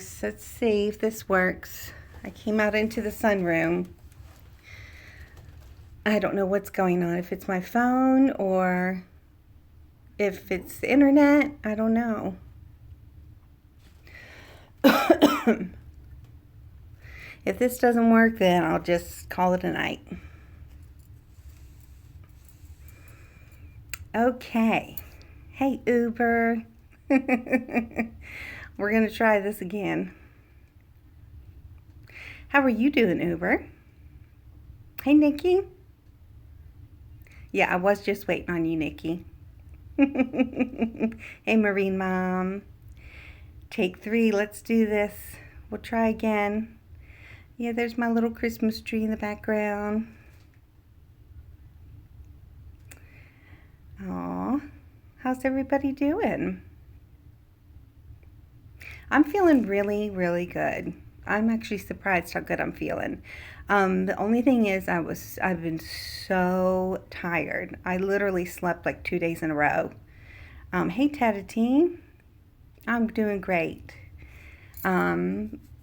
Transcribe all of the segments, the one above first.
nice. Let's see if this works. I came out into the sunroom. I don't know what's going on, if it's my phone or if it's the internet. I don't know. If this doesn't work, then I'll just call it a night. Okay. Hey, Uber. We're going to try this again. How are you doing, Uber? Hey, Nikki. Yeah, I was just waiting on you, Nikki. Hey, Marine Mom. Take 3. Let's do this. We'll try again. Yeah, there's my little Christmas tree in the background. Aw, how's everybody doing? I'm feeling really, really good. I'm actually surprised how good I'm feeling. The only thing is I've been so tired. I literally slept like 2 days in a row. Hey, Tatatine. I'm doing great.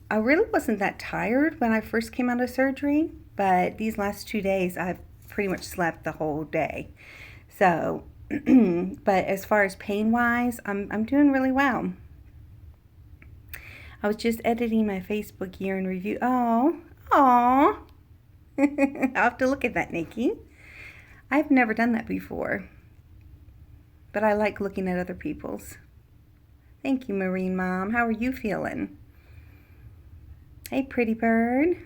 I really wasn't that tired when I first came out of surgery, but these last 2 days I've pretty much slept the whole day. So, but as far as pain-wise, I'm doing really well. I was just editing my Facebook year in review. Oh, aw. I'll have to look at that, Nikki. I've never done that before, but I like looking at other people's. Thank you, Marine Mom. How are you feeling? Hey, pretty bird.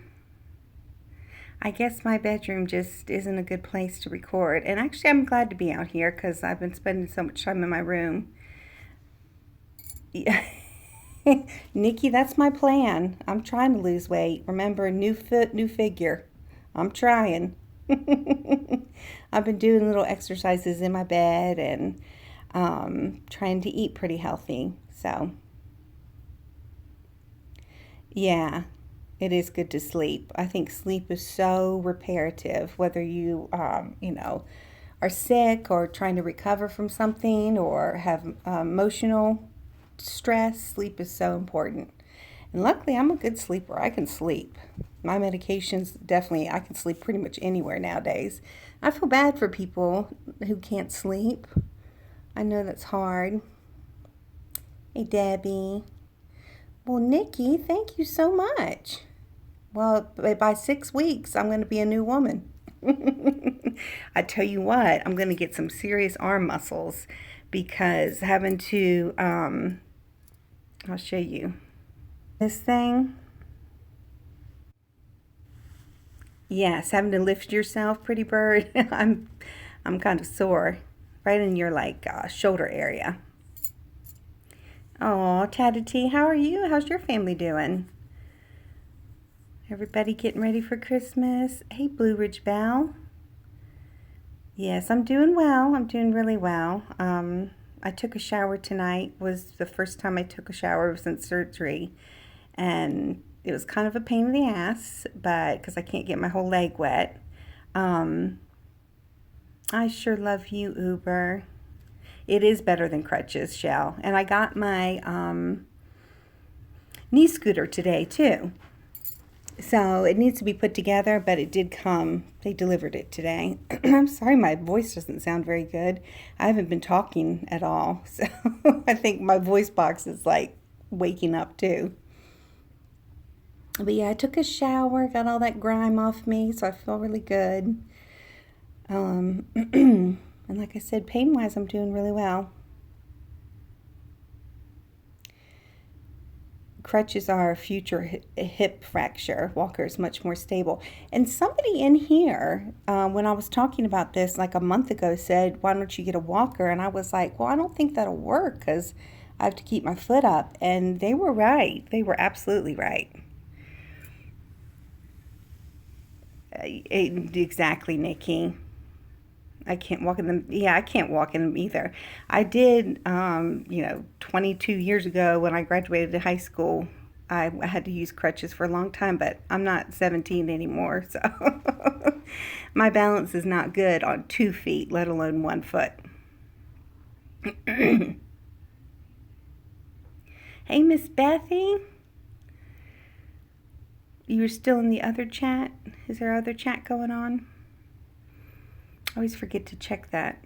I guess my bedroom just isn't a good place to record. And actually, I'm glad to be out here because I've been spending so much time in my room. Yeah. Nikki, that's my plan. I'm trying to lose weight. Remember, new foot, new figure. I'm trying. I've been doing little exercises in my bed and trying to eat pretty healthy. So, yeah. It is good to sleep. I think sleep is so reparative, whether you, are sick or trying to recover from something or have emotional stress. Sleep is so important. And luckily, I'm a good sleeper. I can sleep. My medications, definitely, I can sleep pretty much anywhere nowadays. I feel bad for people who can't sleep. I know that's hard. Hey, Debbie. Well, Nikki, thank you so much. Well, by 6 weeks, I'm going to be a new woman. I tell you what, I'm going to get some serious arm muscles because having to, I'll show you this thing. Yes, having to lift yourself, pretty bird. I'm kind of sore, right in your shoulder area. Oh, Tatty, how are you? How's your family doing? Everybody getting ready for Christmas? Hey, Blue Ridge Bell. Yes, I'm doing well. I'm doing really well. I took a shower tonight. It was the first time I took a shower since surgery. And it was kind of a pain in the ass, but because I can't get my whole leg wet. I sure love you, Uber. It is better than crutches, Shell. And I got my knee scooter today, too. So it needs to be put together, but it did come. They delivered it today. I'm sorry my voice doesn't sound very good. I haven't been talking at all. So I think my voice box is like waking up too. But yeah, I took a shower, got all that grime off me, so I feel really good. And like I said, pain-wise, I'm doing really well. Crutches are a future hip fracture. Walker is much more stable. And somebody in here, when I was talking about this like a month ago, said, why don't you get a walker? And I was like, well, I don't think that'll work because I have to keep my foot up. And they were right. They were absolutely right. Exactly, Nikki. I can't walk in them. Yeah, I can't walk in them either. I did, 22 years ago when I graduated high school, I had to use crutches for a long time, but I'm not 17 anymore. So my balance is not good on 2 feet, let alone 1 foot. Hey, Miss Bethy. you're still in the other chat? Is there other chat going on? I always forget to check that.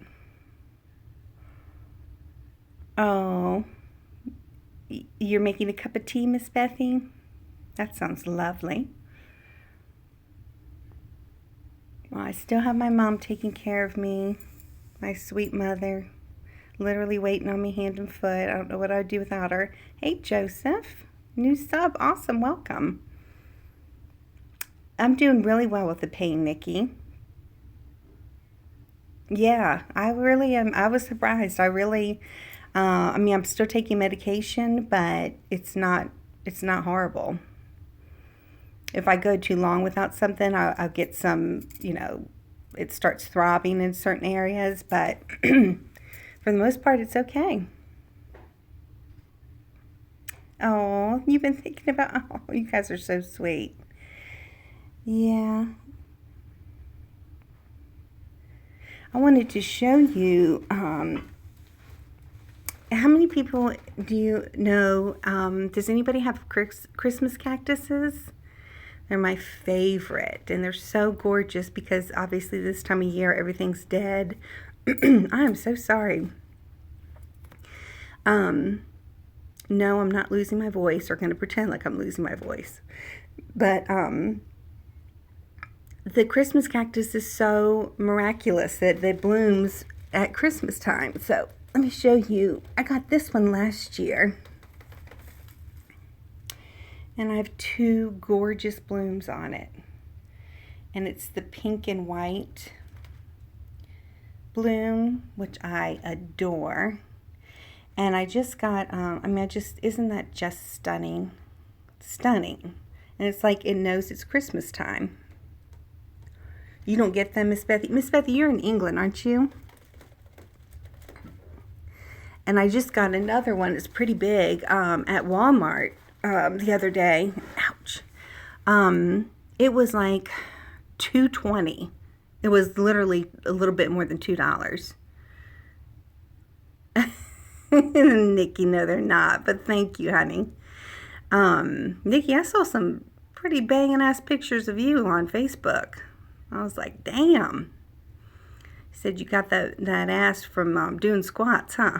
Oh, you're making a cup of tea, Miss Bethy? That sounds lovely. Well, I still have my mom taking care of me, my sweet mother, literally waiting on me hand and foot. I don't know what I'd do without her. Hey, Joseph, new sub, awesome, welcome. I'm doing really well with the pain, Nikki. Yeah, I really am. I was surprised. I mean, I'm still taking medication, but it's not horrible. If I go too long without something, I'll get some, it starts throbbing in certain areas, but for the most part, it's okay. Oh, you've been thinking about, oh, you guys are so sweet. Yeah. I wanted to show you, how many people do you know, does anybody have Christmas cactuses? They're my favorite, and they're so gorgeous because obviously this time of year everything's dead. I am so sorry. No, I'm not losing my voice or going to pretend like I'm losing my voice. But the Christmas cactus is so miraculous that it blooms at Christmas time. So let me show you. I got this one last year. And I have two gorgeous blooms on it. And it's the pink and white bloom, which I adore. And I just got, isn't that just stunning? Stunning. And it's like it knows it's Christmas time. You don't get them, Miss Bethy? Miss Bethy, you're in England, aren't you? And I just got another one. It's pretty big at Walmart the other day. Ouch. It was like $2.20. It was literally a little bit more than $2. Nikki, no, they're not. But thank you, honey. Nikki, I saw some pretty banging ass pictures of you on Facebook. I was like, damn. Said you got that ass from doing squats, huh?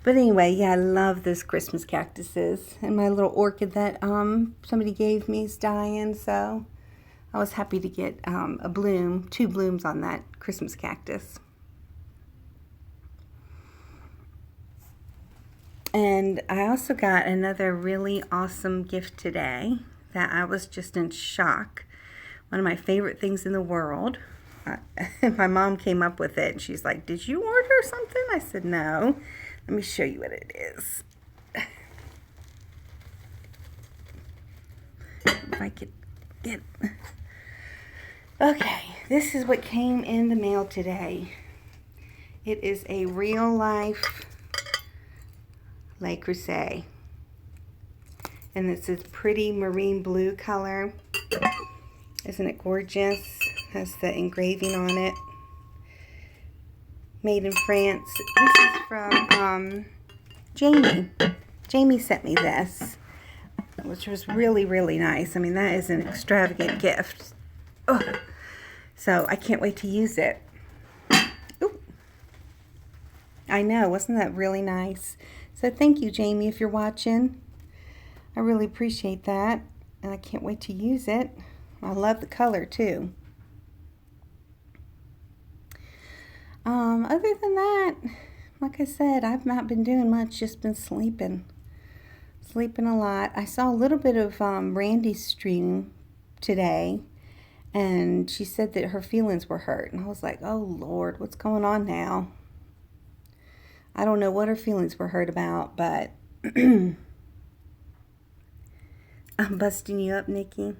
But anyway, yeah, I love this Christmas cactuses. And my little orchid that somebody gave me is dying, so I was happy to get two blooms on that Christmas cactus. And I also got another really awesome gift today that I was just in shock. One of my favorite things in the world. My mom came up with it, and she's like, did you order something? I said, no. Let me show you what it is. If I could get... Okay, this is what came in the mail today. It is a real-life Le Creuset. And it's this pretty marine blue color. Isn't it gorgeous? Has the engraving on it. Made in France. This is from Jamie. Jamie sent me this, which was really, really nice. I mean, that is an extravagant gift. Ugh. So I can't wait to use it. Ooh. I know, wasn't that really nice? So thank you, Jamie, if you're watching. I really appreciate that, and I can't wait to use it. I love the color too. Other than that, like I said, I've not been doing much, just been sleeping. Sleeping a lot. I saw a little bit of Randy's stream today, and she said that her feelings were hurt. And I was like, oh, Lord, what's going on now? I don't know what her feelings were hurt about, but I'm busting you up, Nikki.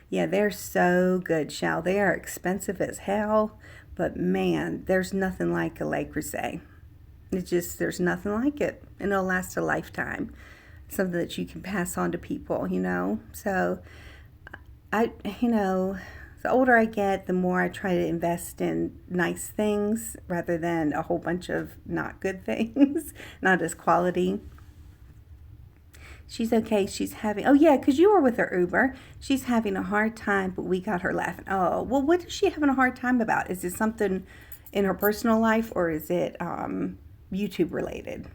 Yeah, they're so good, Shal. They are expensive as hell, but man, there's nothing like a Le Creuset. There's nothing like it, and it'll last a lifetime. Something that you can pass on to people, So, the older I get, the more I try to invest in nice things rather than a whole bunch of not good things, not as quality. She's okay. She's having, oh yeah, because you were with her Uber. She's having a hard time, but we got her laughing. Oh, well, what is she having a hard time about? Is it something in her personal life, or is it YouTube related?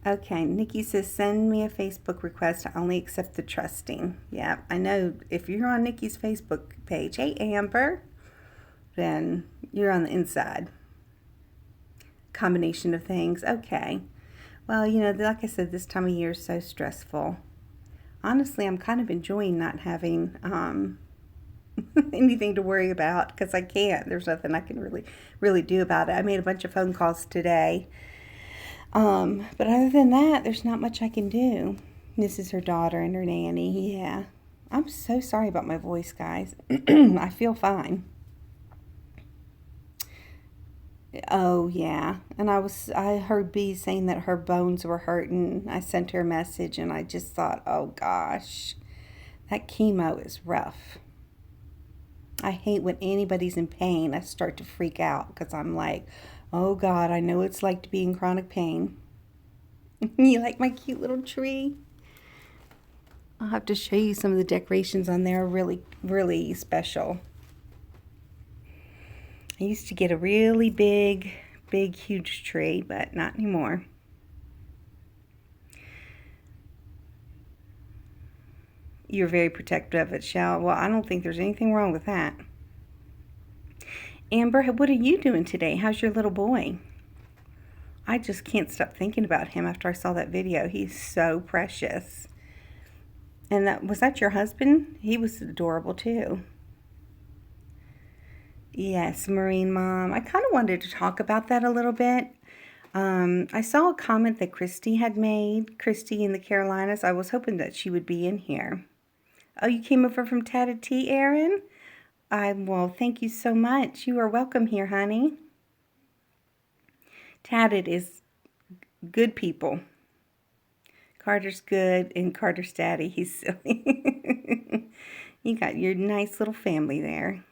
Okay, Nikki says, send me a Facebook request. I only accept the trusting. Yeah, I know if you're on Nikki's Facebook page, hey Amber, then you're on the inside. Combination of things. Okay. Well, like I said, this time of year is so stressful. Honestly, I'm kind of enjoying not having anything to worry about because I can't. There's nothing I can really do about it. I made a bunch of phone calls today. But other than that, there's not much I can do. This is her daughter and her nanny. Yeah. I'm so sorry about my voice, guys. I feel fine. Oh, yeah. And I heard B saying that her bones were hurting. I sent her a message and I just thought, oh gosh, that chemo is rough. I hate when anybody's in pain. I start to freak out because I'm like, oh God, I know it's like to be in chronic pain. You like my cute little tree? I'll have to show you some of the decorations on there. Really, really special. I used to get a really big, huge tree, but not anymore. You're very protective of it, Shell. Well, I don't think there's anything wrong with that. Amber, what are you doing today? How's your little boy? I just can't stop thinking about him after I saw that video. He's so precious. And was that your husband? He was adorable too. Yes, Marine Mom. I kind of wanted to talk about that a little bit. I saw a comment that Christy had made, Christy in the Carolinas. I was hoping that she would be in here. Oh, you came over from Tatted Tea, Erin? Well, thank you so much. You are welcome here, honey. Tatted is good people. Carter's good, and Carter's daddy, he's silly. You got your nice little family there.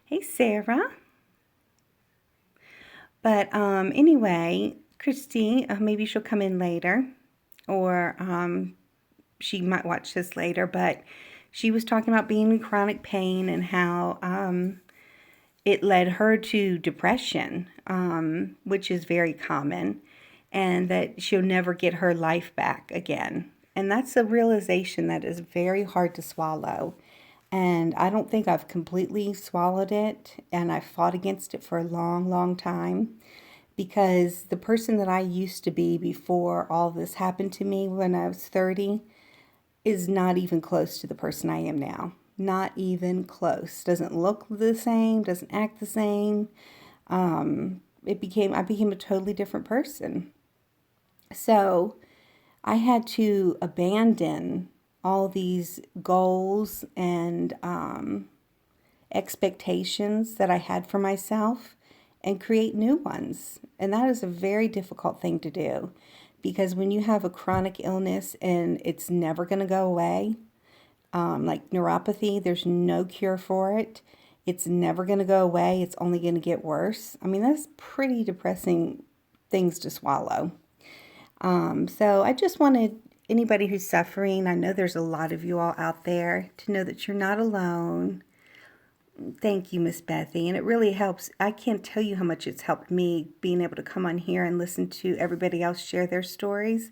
Hey, Sarah. But anyway, Christy, maybe she'll come in later, or she might watch this later, but she was talking about being in chronic pain and how it led her to depression, which is very common, and that she'll never get her life back again. And that's a realization that is very hard to swallow. And I don't think I've completely swallowed it, and I fought against it for a long, long time because the person that I used to be before all this happened to me when I was 30 is not even close to the person I am now. Not even close. Doesn't look the same, doesn't act the same. I became a totally different person. So I had to abandon all these goals and expectations that I had for myself and create new ones. And that is a very difficult thing to do because when you have a chronic illness and it's never going to go away, like neuropathy, there's no cure for it. It's never going to go away. It's only going to get worse. I mean, that's pretty depressing things to swallow. So I just wanted anybody who's suffering, I know there's a lot of you all out there, to know that you're not alone. Thank you, Miss Bethy. And it really helps. I can't tell you how much it's helped me being able to come on here and listen to everybody else share their stories.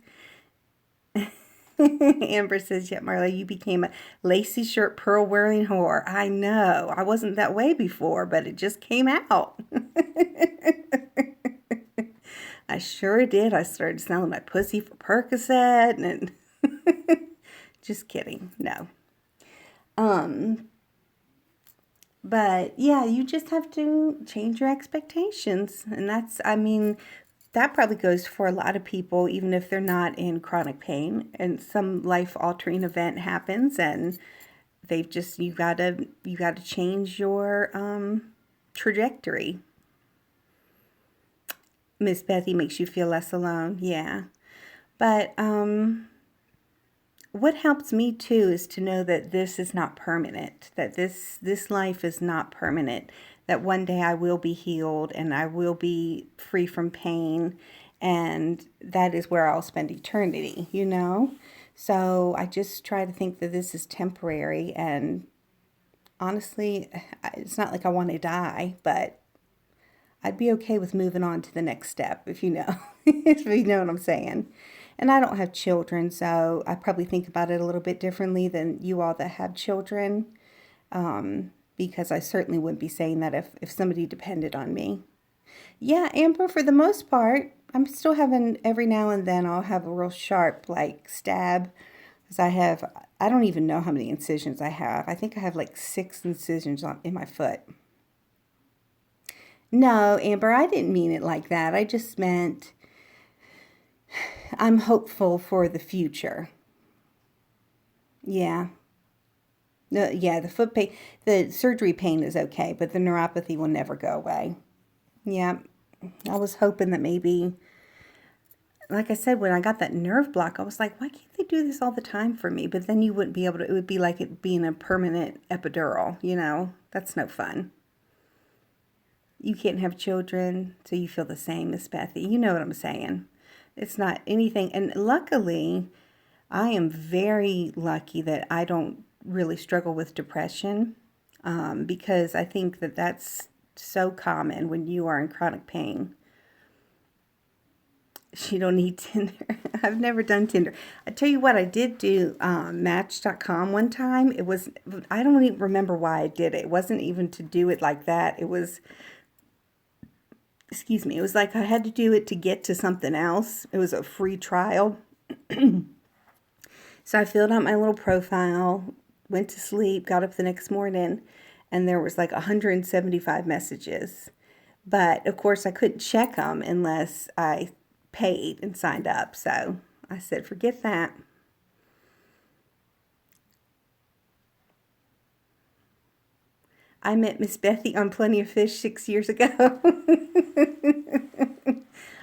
Amber says, yep, Marla, you became a lacy shirt, pearl wearing whore. I know. I wasn't that way before, but it just came out. I sure did. I started selling my pussy for Percocet and just kidding. No. But yeah, you just have to change your expectations. And that probably goes for a lot of people, even if they're not in chronic pain and some life-altering event happens and you gotta change your trajectory. Miss Bethy makes you feel less alone. Yeah. But what helps me too is to know that this is not permanent, that this life is not permanent, that one day I will be healed and I will be free from pain, and that is where I'll spend eternity, you know? So I just try to think that this is temporary, and honestly, it's not like I want to die, but I'd be okay with moving on to the next step, if you know, if you know what I'm saying. And I don't have children, so I probably think about it a little bit differently than you all that have children, because I certainly wouldn't be saying that if somebody depended on me. Yeah, Amber, for the most part, I'm still having, every now and then I'll have a real sharp, like, stab. Because I don't even know how many incisions I have. I think I have like 6 incisions in my foot. No, Amber, I didn't mean it like that. I just meant I'm hopeful for the future. Yeah. No, yeah, the foot pain, the surgery pain is okay, but the neuropathy will never go away. Yeah. I was hoping that maybe, like I said, when I got that nerve block, I was like, why can't they do this all the time for me? But then you wouldn't be able to, it would be like it being a permanent epidural, you know? That's no fun. You can't have children, so you feel the same, Miss Bethy. You know what I'm saying. It's not anything. And luckily, I am very lucky that I don't really struggle with depression, because I think that that's so common when you are in chronic pain. She don't need Tinder. I've never done Tinder. I tell you what, I did do Match.com one time. I don't even remember why I did it. It wasn't even to do it like that. It was, excuse me, it was like I had to do it to get to something else. It was a free trial. So I filled out my little profile, went to sleep, got up the next morning, and there was like 175 messages. But of course, I couldn't check them unless I paid and signed up. So I said, forget that. I met Miss Bethy on Plenty of Fish 6 years ago.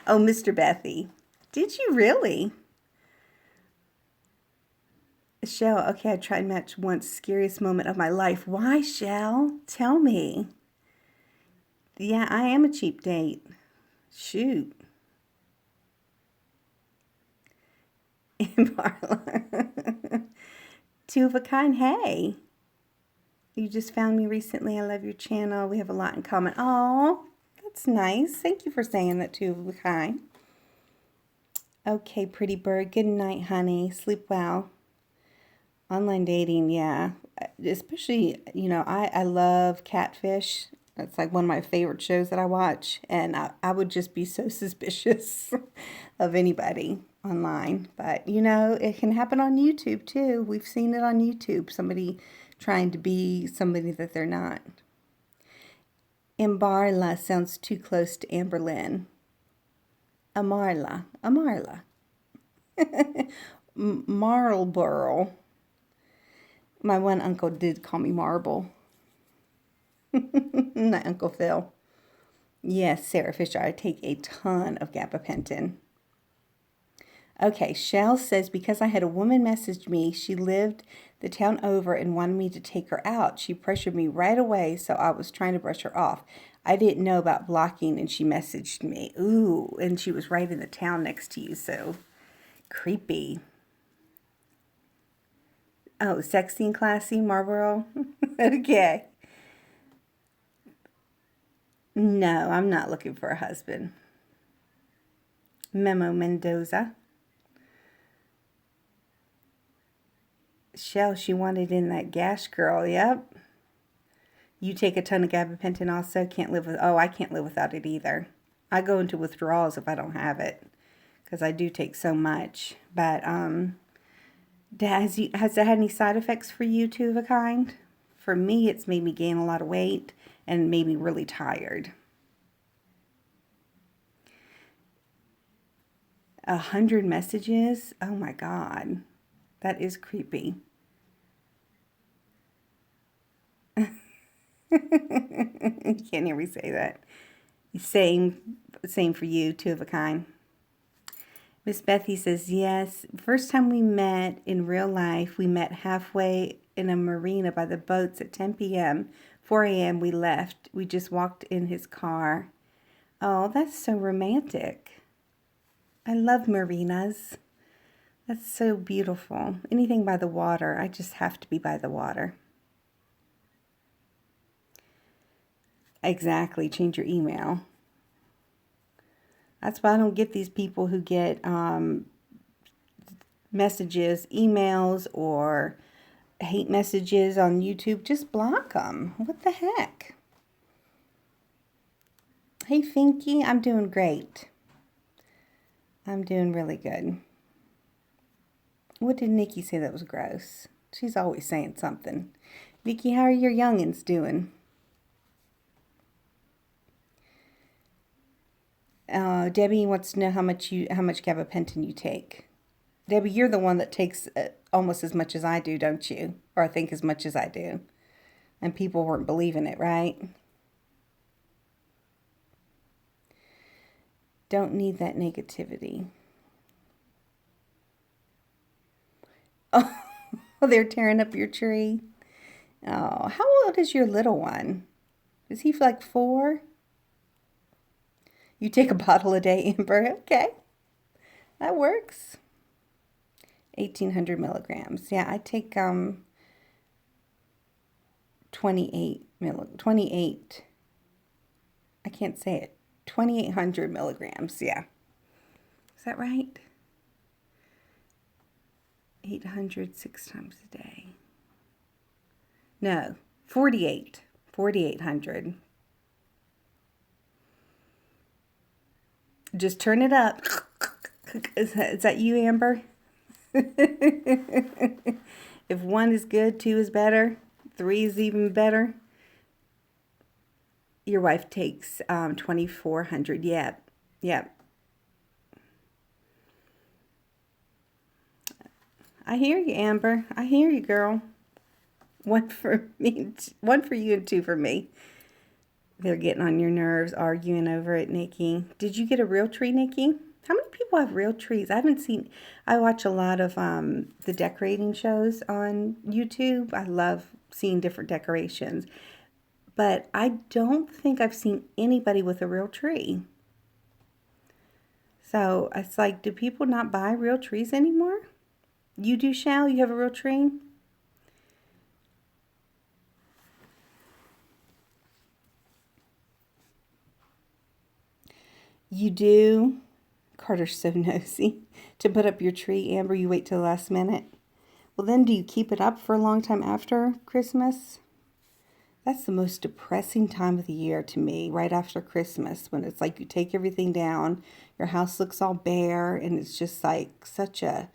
Oh, Mr. Bethy. Did you really? Shell, okay, I tried Match once. Scariest moment of my life. Why, Shell? Tell me. Yeah, I am a cheap date. Shoot. Marla. Two of a kind. Hey. You just found me recently. I love your channel. We have a lot in common. Oh, that's nice. Thank you for saying that, two of a kind. Okay, pretty bird. Good night, honey. Sleep well. Online dating, yeah. Especially, you know, I love Catfish. That's like one of my favorite shows that I watch. And I would just be so suspicious of anybody online. But, you know, it can happen on YouTube too. We've seen it on YouTube. Somebody trying to be somebody that they're not. Imbarla sounds too close to Amberlynn. Amarla. Marlboro. My one uncle did call me Marble. Not Uncle Phil. Yes, Sarah Fisher, I take a ton of gabapentin. Okay, Shell says, because I had a woman message me, she lived the town over and wanted me to take her out. She pressured me right away, so I was trying to brush her off. I didn't know about blocking, and she messaged me. Ooh, and she was right in the town next to you, so creepy. Oh, sexy and classy, Marlboro? Okay. No, I'm not looking for a husband. Memo Mendoza. Shell, she wanted in that Gash girl. Yep. You take a ton of gabapentin also. Can't live with. Oh, I can't live without it either. I go into withdrawals if I don't have it, because I do take so much. But has it had any side effects for you, two of a kind? For me, it's made me gain a lot of weight and made me really tired. 100 messages? Oh my God. That is creepy. You can't hear me say that. Same for you, two of a kind. Miss Bethy says, yes, first time we met in real life, we met halfway in a marina by the boats at 10 p.m. 4 a.m. we left. We just walked in his car. Oh, that's so romantic. I love marinas. That's so beautiful. Anything by the water. I just have to be by the water. Exactly. Change your email. That's why I don't get these people who get messages, emails, or hate messages on YouTube. Just block them. What the heck? Hey, Finky. I'm doing great. I'm doing really good. What did Nikki say that was gross? She's always saying something. Nikki, how are your youngins doing? Debbie wants to know how much gabapentin you take. Debbie, you're the one that takes almost as much as I do, don't you? Or I think as much as I do. And people weren't believing it, right? Don't need that negativity. Oh, they're tearing up your tree. Oh, how old is your little one? Is he like 4? You take a bottle a day, Amber. Okay, that works. 1,800 milligrams. Yeah, I take 28. I can't say it. 2,800 milligrams. Yeah, is that right? 800 6 times a day. No, 48. 4,800. Just turn it up. Is that you, Amber? If 1 is good, 2 is better, 3 is even better. Your wife takes 2,400. Yep. I hear you, Amber. I hear you, girl. 1 for me, 1 for you, and 2 for me. They're getting on your nerves, arguing over it, Nikki. Did you get a real tree, Nikki? How many people have real trees? I watch a lot of the decorating shows on YouTube. I love seeing different decorations. But I don't think I've seen anybody with a real tree. So it's like, do people not buy real trees anymore? You do, Shal? You have a real tree? You do? Carter's so nosy. To put up your tree, Amber, you wait till the last minute. Well, then do you keep it up for a long time after Christmas? That's the most depressing time of the year to me, right after Christmas, when it's like you take everything down, your house looks all bare, and it's just like such a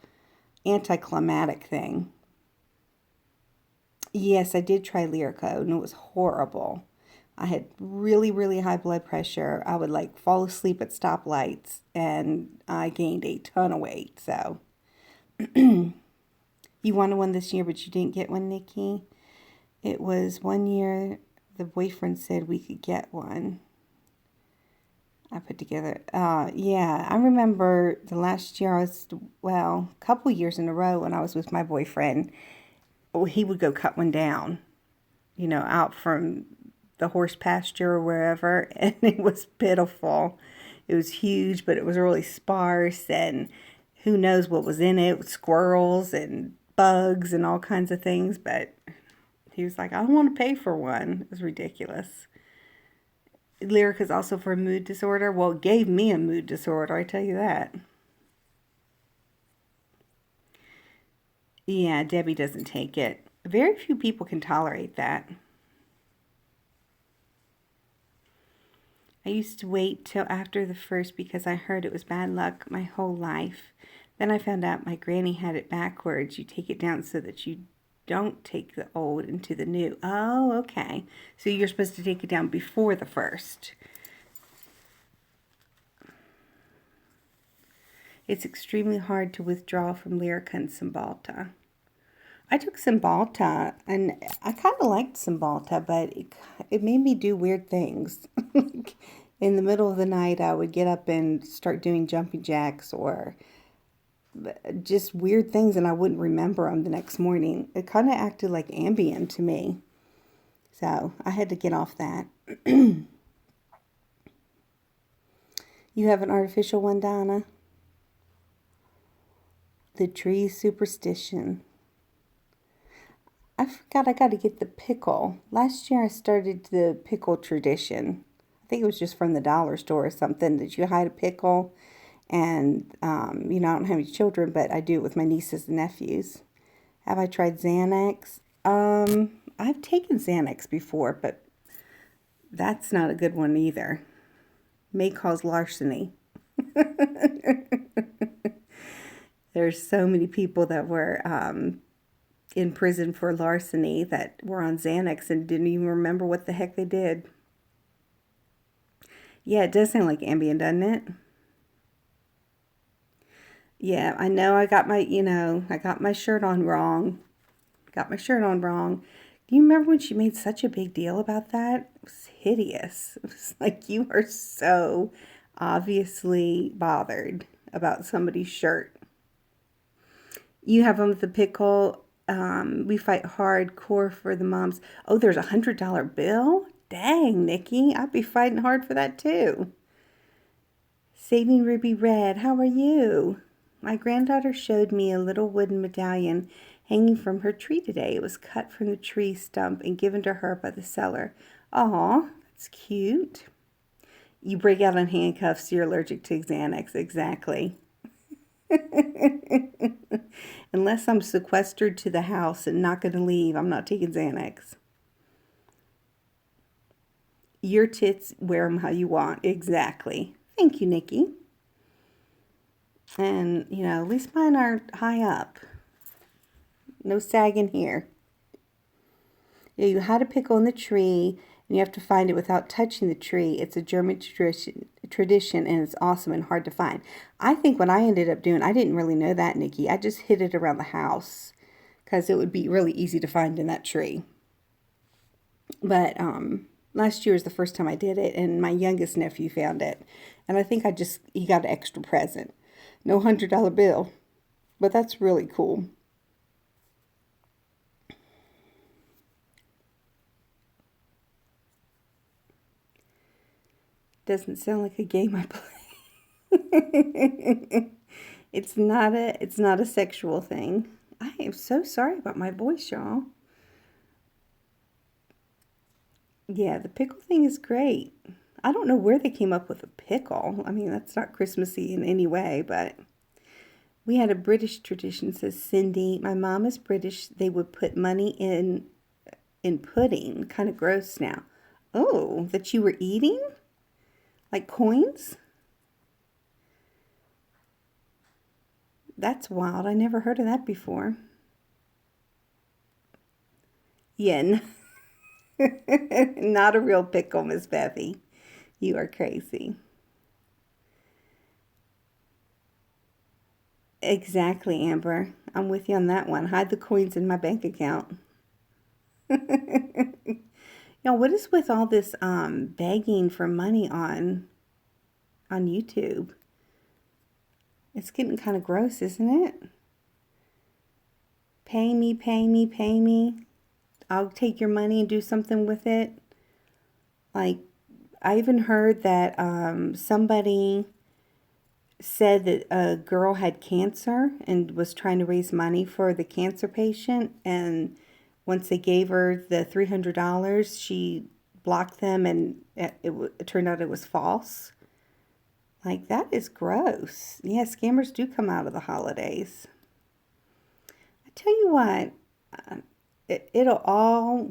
anticlimactic thing. Yes, I did try Lyrica, and it was horrible. I had really, really high blood pressure. I would like fall asleep at stoplights, and I gained a ton of weight. So, you wanted one this year, but you didn't get one, Nikki? It was 1 year the boyfriend said we could get one. I put together, yeah, I remember the last year a couple years in a row when I was with my boyfriend, he would go cut one down, out from the horse pasture or wherever, and it was pitiful. It was huge, but it was really sparse, and who knows what was in it, squirrels and bugs and all kinds of things, but he was like, I don't want to pay for one. It was ridiculous. Lyric is also for a mood disorder. Well, it gave me a mood disorder, I tell you that. Yeah, Debbie doesn't take it. Very few people can tolerate that. I used to wait till after the first because I heard it was bad luck my whole life. Then I found out my granny had it backwards. You take it down so that you don't take the old into the new. Oh, okay. So you're supposed to take it down before the first. It's extremely hard to withdraw from Lyrica and Cymbalta. I took Cymbalta, and I kind of liked Cymbalta, but it made me do weird things. In the middle of the night, I would get up and start doing jumping jacks or just weird things, and I wouldn't remember them the next morning. It kind of acted like Ambien to me. So I had to get off that. You have an artificial one, Donna? The tree superstition. I forgot I got to get the pickle. Last year I started the pickle tradition. I think it was just from the dollar store or something that you hide a pickle. And, I don't have any children, but I do it with my nieces and nephews. Have I tried Xanax? I've taken Xanax before, but that's not a good one either. May cause larceny. There's so many people that were in prison for larceny that were on Xanax and didn't even remember what the heck they did. Yeah, it does sound like Ambien, doesn't it? Yeah, I know I got my shirt on wrong. Got my shirt on wrong. Do you remember when she made such a big deal about that? It was hideous. It was like you are so obviously bothered about somebody's shirt. You have them with the pickle. We fight hardcore for the moms. Oh, there's $100 bill? Dang, Nikki. I'd be fighting hard for that too. Saving Ruby Red, how are you? My granddaughter showed me a little wooden medallion hanging from her tree today. It was cut from the tree stump and given to her by the seller. Aw, that's cute. You break out in handcuffs, you're allergic to Xanax. Exactly. Unless I'm sequestered to the house and not going to leave, I'm not taking Xanax. Your tits, wear them how you want. Exactly. Thank you, Nikki. And, at least mine are high up. No sagging here. Yeah, you had a pickle in the tree, and you have to find it without touching the tree. It's a German tradition, and it's awesome and hard to find. I think what I ended up doing, I didn't really know that, Nikki. I just hid it around the house because it would be really easy to find in that tree. But last year was the first time I did it, and my youngest nephew found it. And I think he got an extra present. No $100 bill, but that's really cool. Doesn't sound like a game I play. It's not a sexual thing. I am so sorry about my voice, y'all. Yeah, the pickle thing is great. I don't know where they came up with a pickle. I mean, that's not Christmassy in any way, but we had a British tradition, says Cindy. My mom is British. They would put money in pudding. Kind of gross now. Oh, that you were eating? Like coins? That's wild. I never heard of that before. Yen. Not a real pickle, Miss Bethy. You are crazy. Exactly, Amber. I'm with you on that one. Hide the coins in my bank account. What is with all this begging for money on YouTube? It's getting kind of gross, isn't it? Pay me, pay me, pay me. I'll take your money and do something with it. Like, I even heard that somebody said that a girl had cancer and was trying to raise money for the cancer patient. And once they gave her the $300, she blocked them and it turned out it was false. Like, that is gross. Yeah, scammers do come out of the holidays. I tell you what, it'll all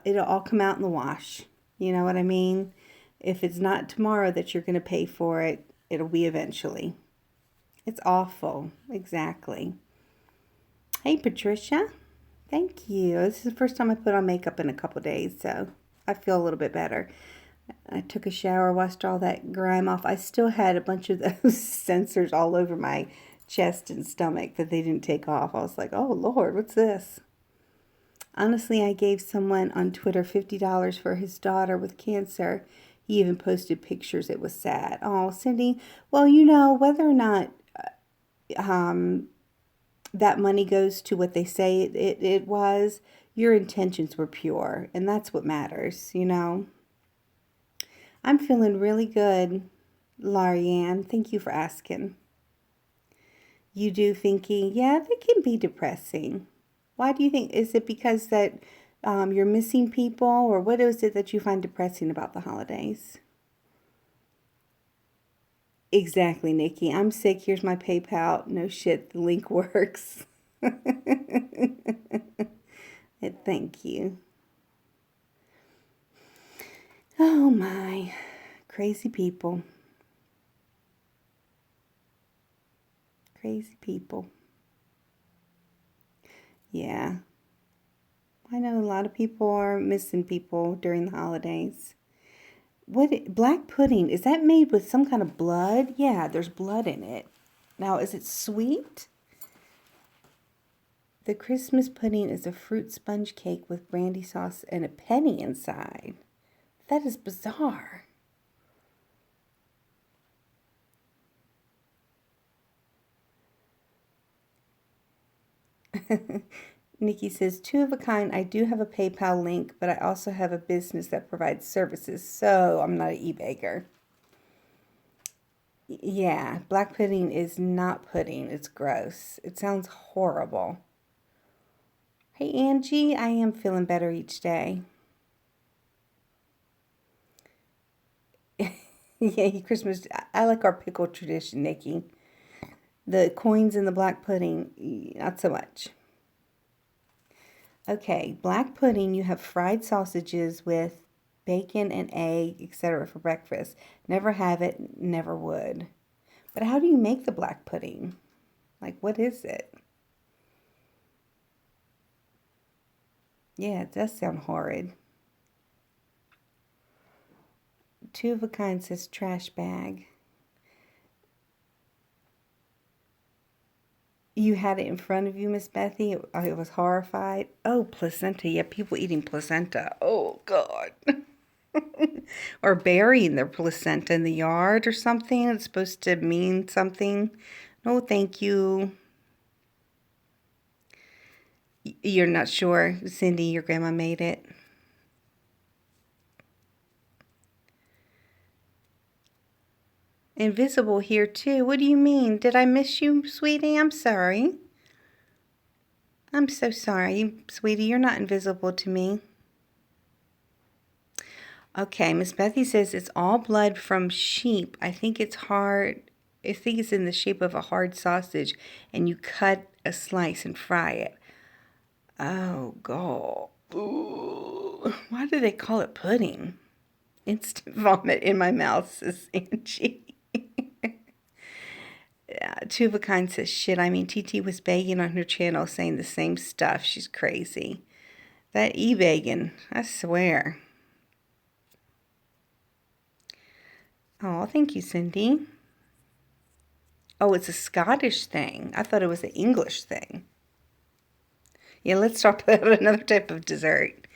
it'll all come out in the wash. You know what I mean? If it's not tomorrow that you're going to pay for it, it'll be eventually. It's awful. Exactly. Hey, Patricia. Thank you. This is the first time I put on makeup in a couple days, so I feel a little bit better. I took a shower, washed all that grime off. I still had a bunch of those sensors all over my chest and stomach that they didn't take off. I was like, oh, Lord, what's this? Honestly, I gave someone on Twitter $50 for his daughter with cancer. He even posted pictures. It was sad. Oh, Cindy, well, whether or not um, that money goes to what they say it was, your intentions were pure, and that's what matters, you know. I'm feeling really good, Larianne. Thank you for asking. You do thinking, yeah, they can be depressing. Why do you think? Is it because that you're missing people, or what is it that you find depressing about the holidays? Exactly, Nikki. I'm sick. Here's my PayPal. No shit, the link works. Thank you. Oh my, crazy people. Crazy people. Yeah, I know a lot of people are missing people during the holidays. Black pudding, is that made with some kind of blood? Yeah, there's blood in it. Now, is it sweet? The Christmas pudding is a fruit sponge cake with brandy sauce and a penny inside. That is bizarre. Nikki says, two of a kind. I do have a PayPal link, but I also have a business that provides services, so I'm not an e-baker. Yeah, black pudding is not pudding. It's gross. It sounds horrible. Hey, Angie, I am feeling better each day. Yeah, Christmas. I like our pickle tradition, Nikki. The coins in the black pudding, not so much. Okay, black pudding, you have fried sausages with bacon and egg, etc. for breakfast. Never have it, never would. But how do you make the black pudding? Like, what is it? Yeah, it does sound horrid. Two of a kind says trash bag. You had it in front of you, Miss Bethy. I was horrified. Oh, placenta. Yeah, people eating placenta. Oh, God. Or burying their placenta in the yard or something. It's supposed to mean something. No, thank you. You're not sure, Cindy, your grandma made it? Invisible here too. What do you mean? Did I miss you, sweetie? I'm sorry. I'm so sorry, sweetie. You're not invisible to me. Okay, Miss Bethy says it's all blood from sheep. I think it's hard. I think it's in the shape of a hard sausage, and you cut a slice and fry it. Oh, God. Ooh. Why do they call it pudding? Instant vomit in my mouth, says Angie. Yeah, two of a kind says shit. I mean, TT was begging on her channel saying the same stuff. She's crazy. That e-begging, I swear. Oh, thank you, Cindy. Oh, it's a Scottish thing. I thought it was an English thing. Yeah, let's talk about another type of dessert.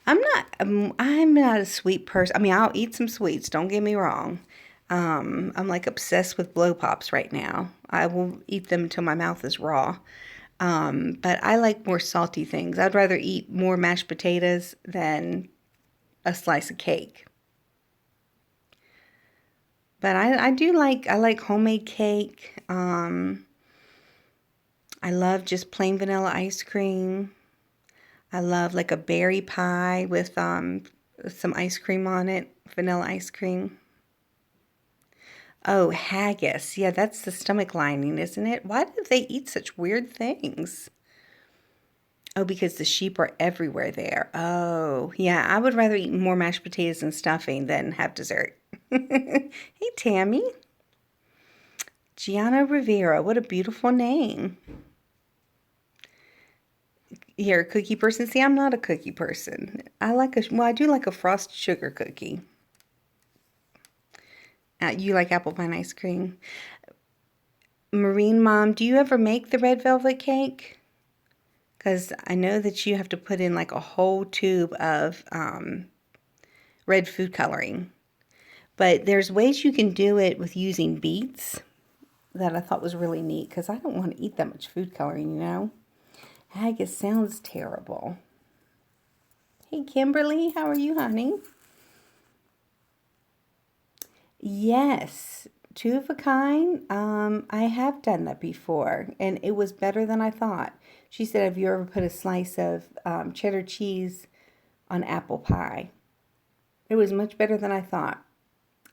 I'm not a sweet person. I mean, I'll eat some sweets. Don't get me wrong. I'm like obsessed with blow pops right now. I will eat them until my mouth is raw. But I like more salty things. I'd rather eat more mashed potatoes than a slice of cake. But I like homemade cake. I love just plain vanilla ice cream. I love like a berry pie with some ice cream on it, vanilla ice cream. Oh, haggis. Yeah, that's the stomach lining, isn't it? Why do they eat such weird things? Oh, because the sheep are everywhere there. Oh, yeah, I would rather eat more mashed potatoes and stuffing than have dessert. Hey, Tammy. Gianna Rivera, what a beautiful name. You're a cookie person? See, I'm not a cookie person. I do like a frosted sugar cookie. You like apple pie ice cream. Marine Mom, do you ever make the red velvet cake? Because I know that you have to put in like a whole tube of red food coloring. But there's ways you can do it with using beets that I thought was really neat because I don't want to eat that much food coloring, you know? Haggis sounds terrible. Hey, Kimberly, how are you, honey? Yes, two of a kind. I have done that before, and it was better than I thought. She said, "Have you ever put a slice of cheddar cheese on apple pie?" It was much better than I thought.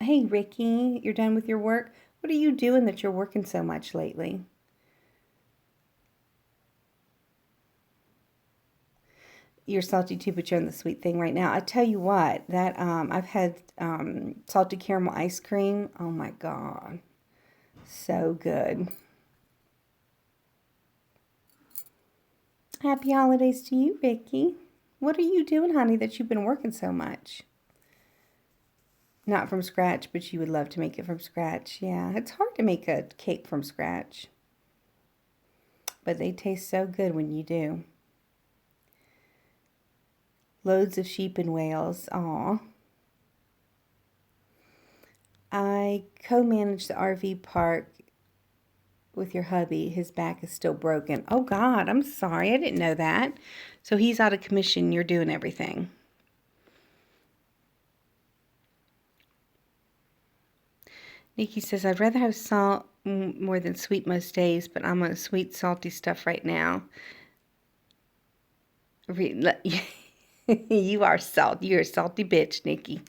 Hey, Ricky, you're done with your work? What are you doing that you're working so much lately? You're salty too, but you're on the sweet thing right now. I tell you what, that I've had salted caramel ice cream. Oh my God, so good. Happy holidays to you, Ricky. What are you doing, honey, that you've been working so much? Not from scratch, but you would love to make it from scratch. Yeah, it's hard to make a cake from scratch, but they taste so good when you do. Loads of sheep in Wales. Aw. I co-manage the RV park with your hubby. His back is still broken. Oh God, I'm sorry. I didn't know that. So he's out of commission. You're doing everything. Nikki says, I'd rather have salt more than sweet most days, but I'm on sweet, salty stuff right now. You are salt. You're a salty bitch, Nikki.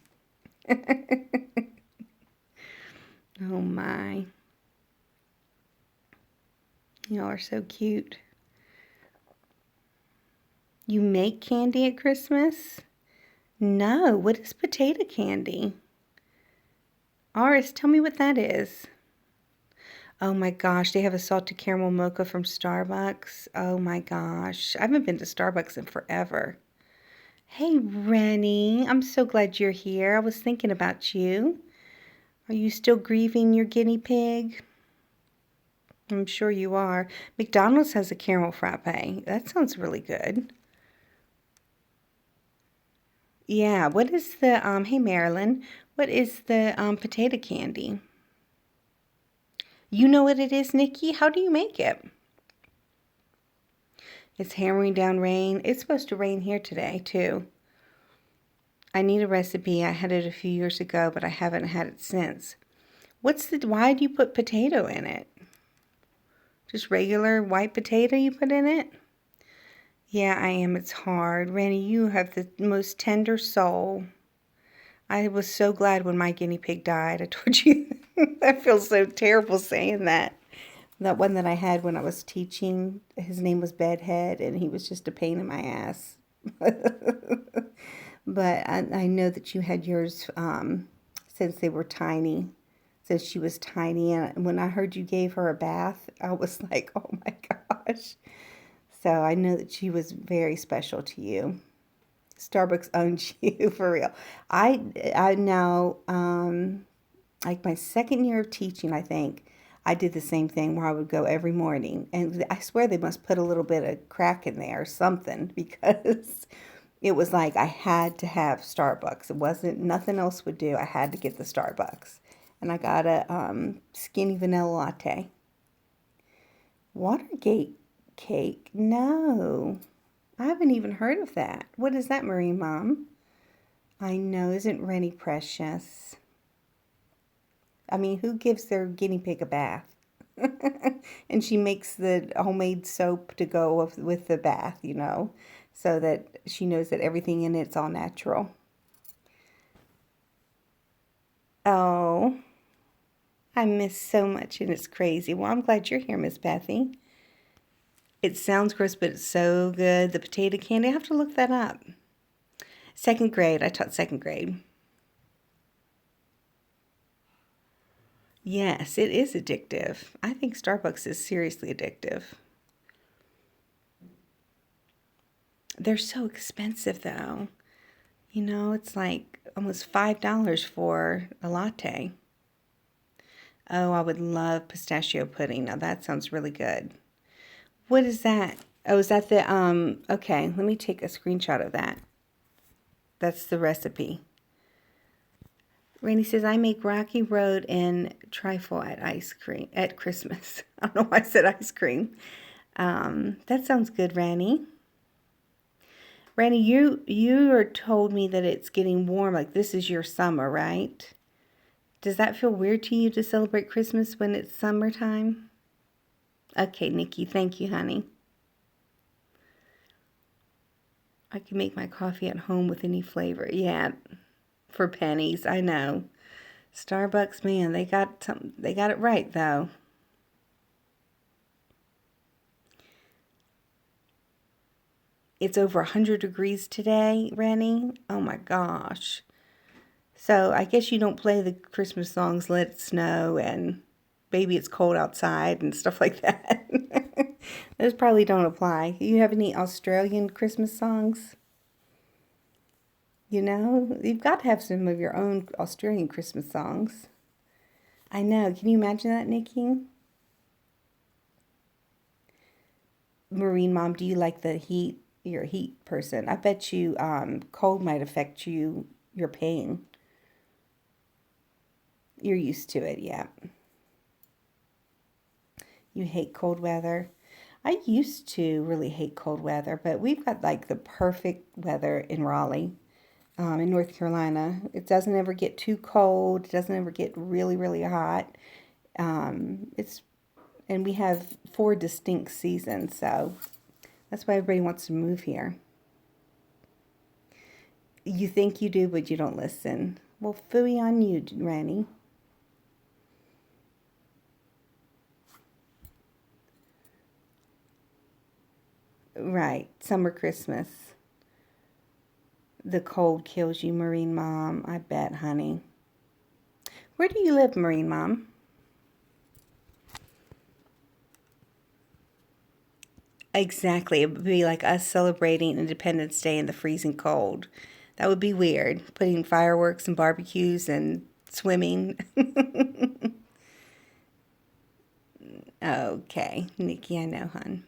Oh my. Y'all are so cute. You make candy at Christmas? No. What is potato candy? Aris, tell me what that is. Oh my gosh, they have a salted caramel mocha from Starbucks. Oh my gosh. I haven't been to Starbucks in forever. Hey, Rennie. I'm so glad you're here. I was thinking about you. Are you still grieving your guinea pig? I'm sure you are. McDonald's has a caramel frappe. That sounds really good. Yeah, what is the, hey Marilyn, what is the potato candy? You know what it is, Nikki? How do you make it? It's hammering down rain. It's supposed to rain here today, too. I need a recipe. I had it a few years ago, but I haven't had it since. Why do you put potato in it? Just regular white potato you put in it? Yeah, I am. It's hard. Randy, you have the most tender soul. I was so glad when my guinea pig died. I told you. I feel so terrible saying that. That one that I had when I was teaching, his name was Bedhead, and he was just a pain in my ass. But I know that you had yours since they were tiny, since she was tiny. And when I heard you gave her a bath, I was like, oh my gosh. So I know that she was very special to you. Starbucks owns you for real. I now like my second year of teaching, I think I did the same thing where I would go every morning, and I swear they must put a little bit of crack in there or something because it was like I had to have Starbucks. It wasn't nothing else would do. I had to get the Starbucks, and I got a skinny vanilla latte. Watergate cake? No, I haven't even heard of that. What is that, Marie Mom? I know, isn't Rennie precious? I mean, who gives their guinea pig a bath? And she makes the homemade soap to go with the bath, so that she knows that everything in it's all natural. Oh, I miss so much and it's crazy. Well, I'm glad you're here, Miss Bethy. It sounds gross, but it's so good. The potato candy, I have to look that up. Second grade, I taught second grade. Yes, it is addictive. I think Starbucks is seriously addictive. They're so expensive though. It's like almost $5 for a latte. Oh, I would love pistachio pudding. Now that sounds really good. What is that? Oh, is that the, okay, let me take a screenshot of that. That's the recipe. Randy says, I make Rocky Road and trifle at Christmas. I don't know why I said ice cream. That sounds good, Randy. Randy, you are told me that it's getting warm, like this is your summer, right? Does that feel weird to you to celebrate Christmas when it's summertime? Okay, Nikki, thank you, honey. I can make my coffee at home with any flavor. Yeah, for pennies, I know. Starbucks, man, they got it right though. It's over 100 degrees today, Rennie. Oh my gosh. So I guess you don't play the Christmas songs, Let It Snow and Baby It's Cold Outside and stuff like that. Those probably don't apply. You have any Australian Christmas songs? You know, you've got to have some of your own Australian Christmas songs. I know. Can you imagine that, Nikki? Marine Mom, do you like the heat? You're a heat person. I bet you cold might affect you, your pain. You're used to it, yeah. You hate cold weather. I used to really hate cold weather, but we've got like the perfect weather in Raleigh, in North Carolina. It doesn't ever get too cold. It doesn't ever get really, really hot. It's and we have 4 distinct seasons, so that's why everybody wants to move here. You think you do, but you don't listen. Well, phooey on you, Ranny. Right, summer Christmas. The cold kills you, Marine Mom. I bet, honey. Where do you live, Marine Mom? Exactly. It would be like us celebrating Independence Day in the freezing cold. That would be weird. Putting fireworks and barbecues and swimming. Okay, Nikki, I know, hon.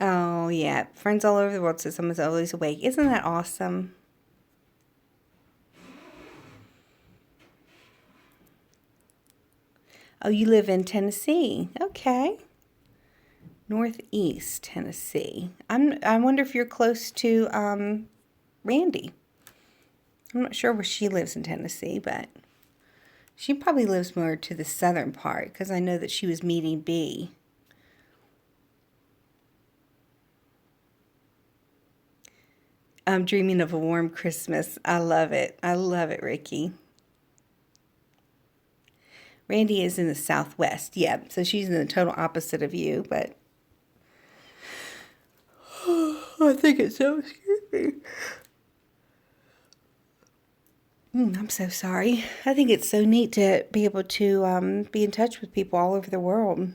Oh, yeah. Friends all over the world say someone's always awake. Isn't that awesome? Oh, you live in Tennessee. Okay. Northeast Tennessee. I wonder if you're close to Randy. I'm not sure where she lives in Tennessee, but she probably lives more to the southern part because I know that she was meeting B. I'm dreaming of a warm Christmas. I love it. I love it, Ricky. Randy is in the southwest. Yeah, so she's in the total opposite of you, but I think it's so, excuse me. I'm so sorry. I think it's so neat to be able to be in touch with people all over the world.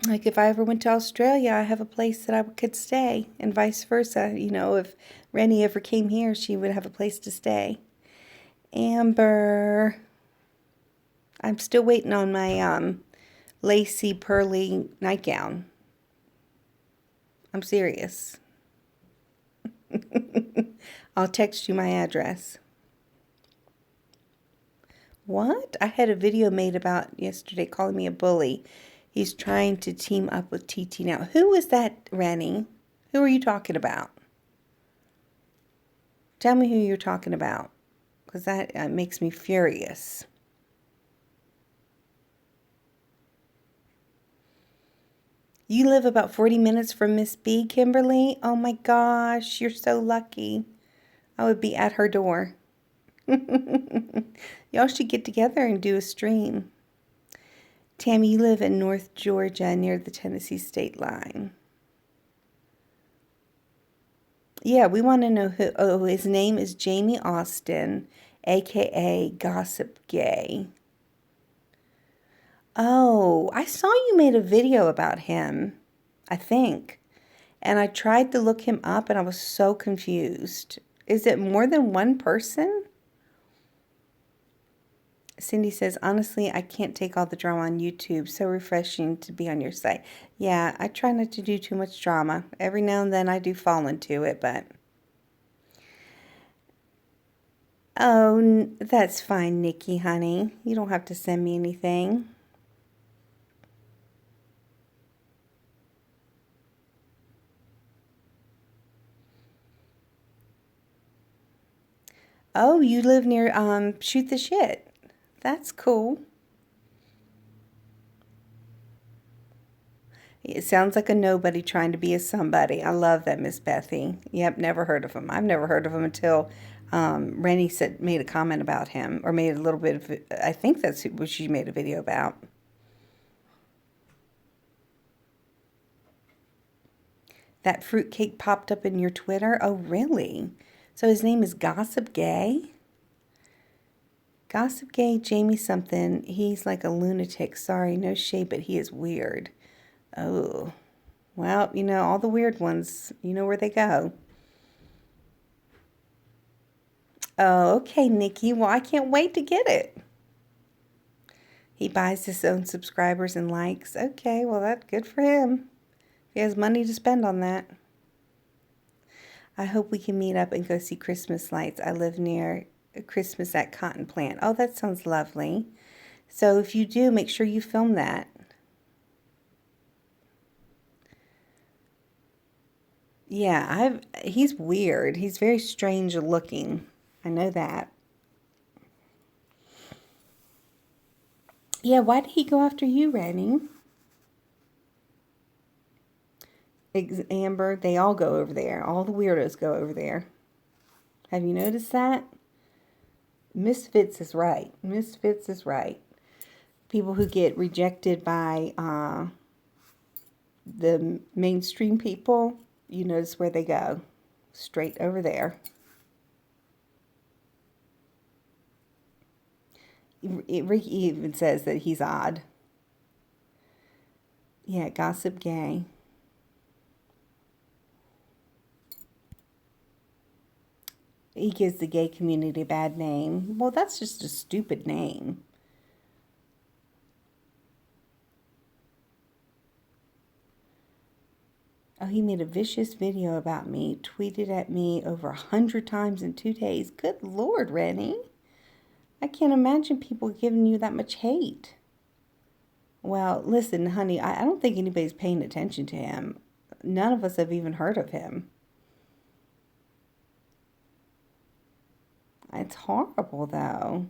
Like if I ever went to Australia, I have a place that I could stay, and vice versa. You know, if Rennie ever came here, she would have a place to stay. Amber, I'm still waiting on my lacy pearly nightgown. I'm serious. I'll text you my address. What? I had a video made about yesterday calling me a bully. He's trying to team up with TT now. Who is that, Rennie? Who are you talking about? Tell me who you're talking about, because that makes me furious. You live about 40 minutes from Miss B, Kimberly? Oh my gosh, you're so lucky. I would be at her door. Y'all should get together and do a stream. Tammy, you live in North Georgia near the Tennessee state line. Yeah, we want to know who. Oh, his name is Jamie Austin, aka Gossip Gay. Oh, I saw you made a video about him, I think. And I tried to look him up and I was so confused. Is it more than one person? Cindy says, honestly, I can't take all the drama on YouTube. So refreshing to be on your site. Yeah, I try not to do too much drama. Every now and then I do fall into it, but... Oh, that's fine, Nikki, honey. You don't have to send me anything. Oh, you live near Shoot the Shit. That's cool. It sounds like a nobody trying to be a somebody. I love that, Miss Bethy. Yep, never heard of him. I've never heard of him until Rennie made a comment about him, or made a little bit of. I think that's what she made a video about. That fruitcake popped up in your Twitter. Oh, really? So his name is Gossip Gay. Gossip Gay, Jamie something. He's like a lunatic. Sorry, no shade, but he is weird. Oh, well, all the weird ones, you know where they go. Oh, okay, Nikki. Well, I can't wait to get it. He buys his own subscribers and likes. Okay, well, that's good for him. He has money to spend on that. I hope we can meet up and go see Christmas lights. I live near Christmas at Cotton Plant. Oh, that sounds lovely. So if you do, make sure you film that. Yeah, he's weird. He's very strange looking. I know that. Yeah, why did he go after you, Rennie? Amber, they all go over there. All the weirdos go over there. Have you noticed that? Misfits is right. Misfits is right. People who get rejected by the mainstream people, you notice where they go. Straight over there. Ricky even says that he's odd. Yeah, Gossip Gay. He gives the gay community a bad name. Well, that's just a stupid name. Oh, he made a vicious video about me, tweeted at me over 100 times in 2 days. Good Lord, Rennie. I can't imagine people giving you that much hate. Well, listen, honey, I don't think anybody's paying attention to him. None of us have even heard of him. It's horrible, though.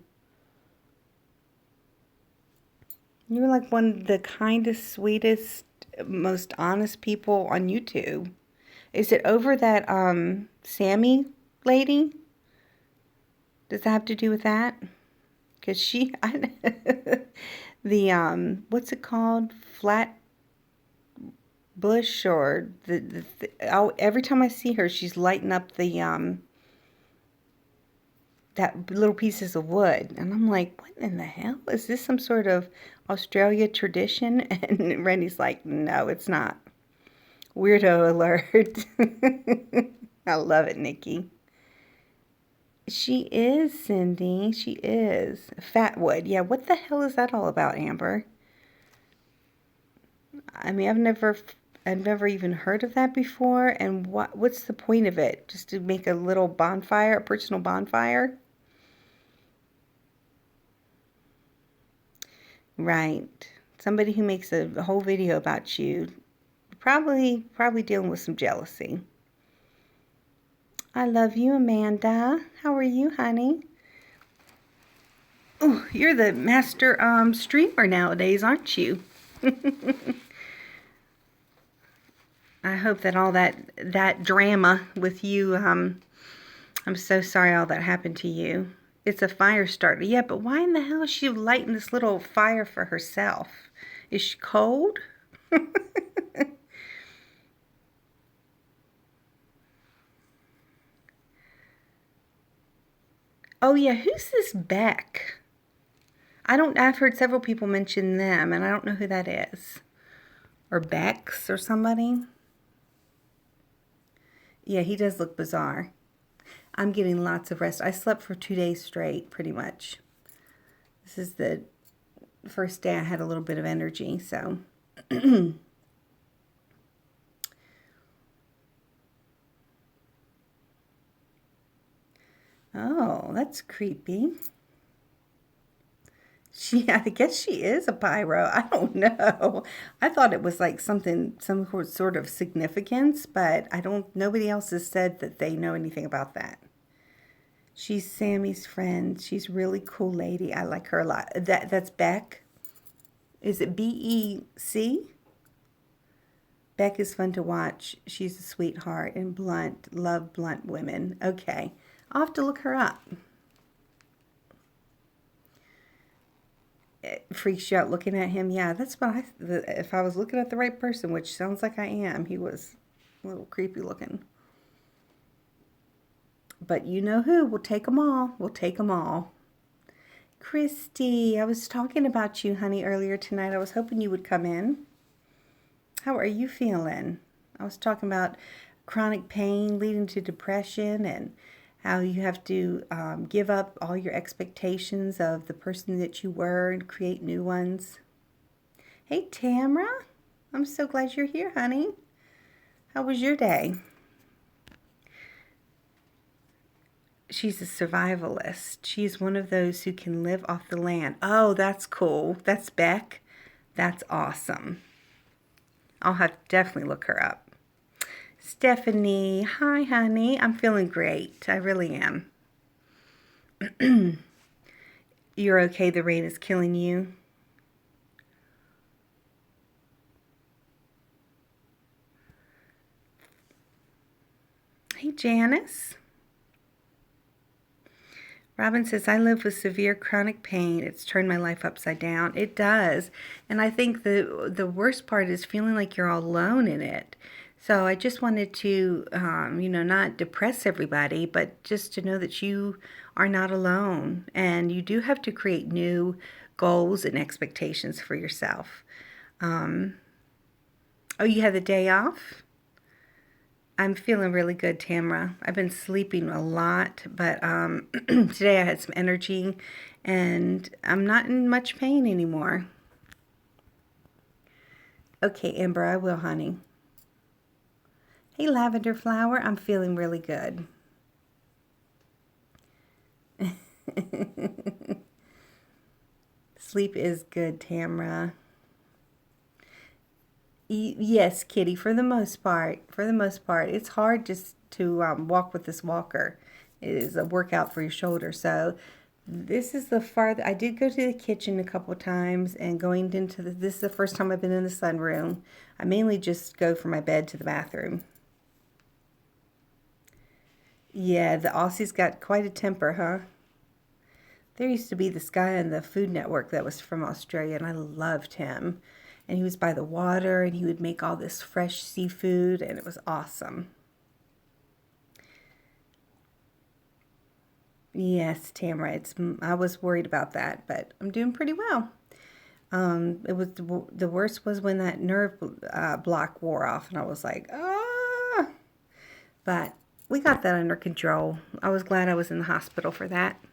You're like one of the kindest, sweetest, most honest people on YouTube. Is it over that Sammy lady? Does that have to do with that? Because the what's it called? Flat bush, or every time I see her, she's lighting up the that little pieces of wood, and I'm like, what in the hell is this? Some sort of Australia tradition? And Randy's like, no, it's not. Weirdo alert. I love it, Nikki. She is, Cindy. She is. Fatwood. Yeah, what the hell is that all about, Amber? I mean, I've never even heard of that before. And what's the point of it? Just to make a little bonfire, a personal bonfire? Right. Somebody who makes a whole video about you, probably dealing with some jealousy. I love you, Amanda. How are you, honey? Oh, you're the master streamer nowadays, aren't you? I hope that all that drama with you, I'm so sorry all that happened to you. It's a fire starter. Yeah, but why in the hell is she lighting this little fire for herself? Is she cold? Oh yeah, who's this Beck? I've heard several people mention them, and I don't know who that is. Or Bex or somebody. Yeah, he does look bizarre. I'm getting lots of rest. I slept for 2 days straight, pretty much. This is the first day I had a little bit of energy, so. Oh, that's creepy. I guess she is a pyro. I don't know. I thought it was like something, some sort of significance, but nobody else has said that they know anything about that. She's Sammy's friend. She's a really cool lady. I like her a lot. That's Beck. Is it B-E-C? Beck is fun to watch. She's a sweetheart and blunt. Love blunt women. Okay. I'll have to look her up. It freaks you out looking at him? Yeah, that's what if I was looking at the right person, which sounds like I am. He was a little creepy looking. But you know who? We'll take them all. We'll take them all. Christy, I was talking about you, honey, earlier tonight. I was hoping you would come in. How are you feeling? I was talking about chronic pain leading to depression and how you have to give up all your expectations of the person that you were and create new ones. Hey, Tamra. I'm so glad you're here, honey. How was your day? She's a survivalist. She's one of those who can live off the land. Oh, that's cool. That's Beck. That's awesome. I'll have to definitely look her up. Stephanie, hi, honey. I'm feeling great. I really am. You're okay? The rain is killing you? Hey, Janice. Robin says, I live with severe chronic pain. It's turned my life upside down. It does. And I think the worst part is feeling like you're all alone in it. So I just wanted to, not depress everybody, but just to know that you are not alone. And you do have to create new goals and expectations for yourself. Oh, you had the day off? I'm feeling really good, Tamra. I've been sleeping a lot, but today I had some energy, and I'm not in much pain anymore. Okay, Amber, I will, honey. Hey, Lavender Flower, I'm feeling really good. Sleep is good, Tamra. Yes, Kitty, for the most part. For the most part. It's hard just to walk with this walker. It is a workout for your shoulder. So this is the farthest. I did go to the kitchen a couple times, and going into this is the first time I've been in the sunroom. I mainly just go from my bed to the bathroom. Yeah, the Aussies got quite a temper, huh? There used to be this guy on the Food Network that was from Australia, and I loved him. And he was by the water, and he would make all this fresh seafood, and it was awesome. Yes, Tamara, I was worried about that, but I'm doing pretty well. It was the worst was when that nerve block wore off, and I was like, ah. But we got that under control. I was glad I was in the hospital for that.